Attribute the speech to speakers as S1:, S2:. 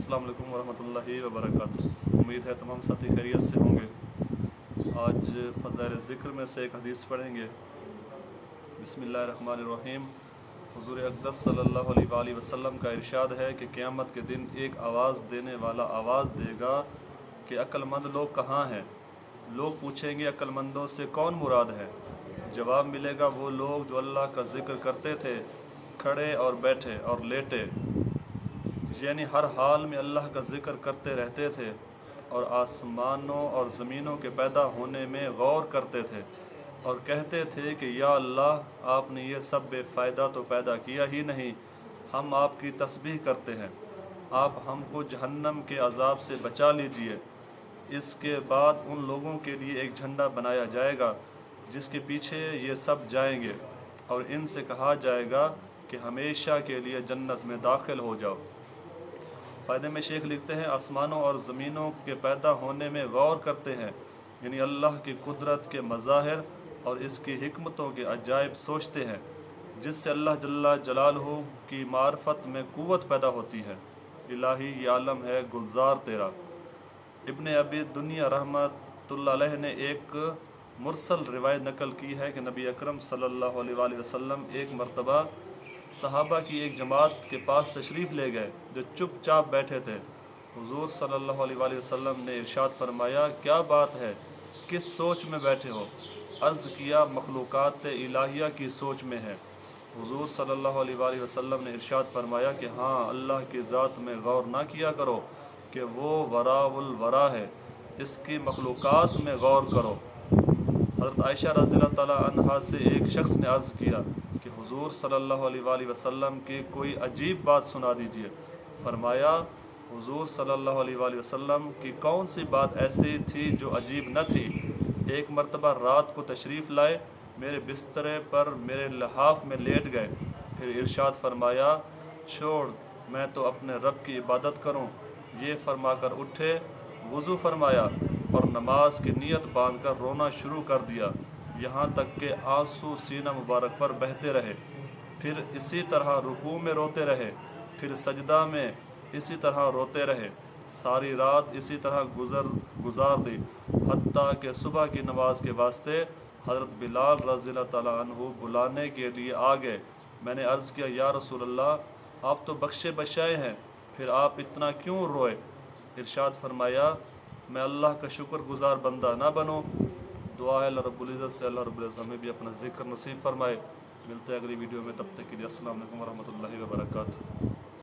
S1: अस्सलाम वालेकुम वरहमतुल्लाहि वबरकातुहू। उम्मीद है तमाम साथी खैरियत से होंगे। आज फ़ज़ाइल ज़िक्र में से एक हदीस पढ़ेंगे। बिस्मिल्लाहिर्रहमानिर्रहीम। हुज़ूर अक़दस सल्लल्लाहु अलैहि वसल्लम का इरशाद है कि क़यामत के दिन एक आवाज़ देने वाला आवाज़ देगा कि अक्लमंद लोग कहाँ हैं। लोग पूछेंगे अक्लमंदों से कौन मुराद है। जवाब मिलेगा वो लोग जो अल्लाह का ज़िक्र करते थे, खड़े और बैठे और लेटे, यानी हर हाल में अल्लाह का ज़िक्र करते रहते थे और आसमानों और ज़मीनों के पैदा होने में गौर करते थे और कहते थे कि या अल्लाह, आपने ये सब बेफ़ायदा तो पैदा किया ही नहीं, हम आपकी तस्बीह करते हैं, आप हमको जहन्नम के अज़ाब से बचा लीजिए। इसके बाद उन लोगों के लिए एक झंडा बनाया जाएगा जिसके पीछे ये सब जाएंगे और इनसे कहा जाएगा कि हमेशा के लिए जन्नत में दाखिल हो जाओ। फ़ायदे में शेख लिखते हैं, आसमानों और ज़मीनों के पैदा होने में गौर करते हैं, यानी अल्लाह की कुदरत के मज़ाहिर और इसकी हिकमतों के अजायब सोचते हैं, जिससे अल्लाह जल्ला जलालहू की मार्फत में क़ुव्वत पैदा होती है। इलाही ये आलम है गुलजार तेरा। इब्न अबी दुनिया रहमतुल्लाह अलैह ने एक मुरसल रिवायत नकल की है कि नबी अकरम सल्लल्लाहु अलैहि वसल्लम एक मरतबा सहाबा की एक जमात के पास तशरीफ़ ले गए जो चुपचाप बैठे थे। हुज़ूर सल्लल्लाहु अलैहि वसल्लम ने इरशाद फरमाया, क्या बात है, किस सोच में बैठे हो। अर्ज़ किया, मखलूक़ात इलाहिया की सोच में है। हुज़ूर सल्लल्लाहु अलैहि वसल्लम ने इरशाद फरमाया कि हाँ, अल्लाह की ज़ात में गौर ना किया करो कि वो वराउल वरा है, इसकी मखलूक़ात में गौर करो। हज़रत आयशा रज़ियल्लाहु तआला अन्हा से एक शख्स ने अर्ज़ किया कि हुज़ूर सल्लल्लाहु अलैहि वसल्लम की कोई अजीब बात सुना दीजिए। फरमाया, हुज़ूर सल्लल्लाहु अलैहि वसल्लम की कौन सी बात ऐसी थी जो अजीब न थी। एक मरतबा रात को तशरीफ़ लाए, मेरे बिस्तरे पर मेरे लहाफ में लेट गए, फिर इरशाद फरमाया, छोड़, मैं तो अपने रब की इबादत करूँ। ये फरमाकर उठे, वज़ू फरमाया और नमाज की नीयत बांधकर रोना शुरू कर दिया, यहाँ तक कि आंसू सीना मुबारक पर बहते रहे। फिर इसी तरह रुकू में रोते रहे, फिर सजदा में इसी तरह रोते रहे। सारी रात इसी तरह गुजार दी, हत्ता कि सुबह की नमाज के वास्ते हज़रत बिलाल रज़ियल्लाहु तआला अन्हु बुलाने के लिए आ गए। मैंने अर्ज़ किया, या रसूल अल्लाह, आप तो बख्शे बशाए हैं, फिर आप इतना क्यों रोए। इरशाद फरमाया, मैं अल्लाह का शुक्रगुजार बंदा ना बनूं। दुआ है अल्लाह रब्बुल इज़्ज़त से अल्लाह रब्बुल इज़्ज़त हमें भी अपना ज़िक्र नसीब फरमाए। मिलते हैं अगली वीडियो में, तब तक के लिए अस्सलाम वालेकुम वरहमतुल्लाहि वबरकातुहू।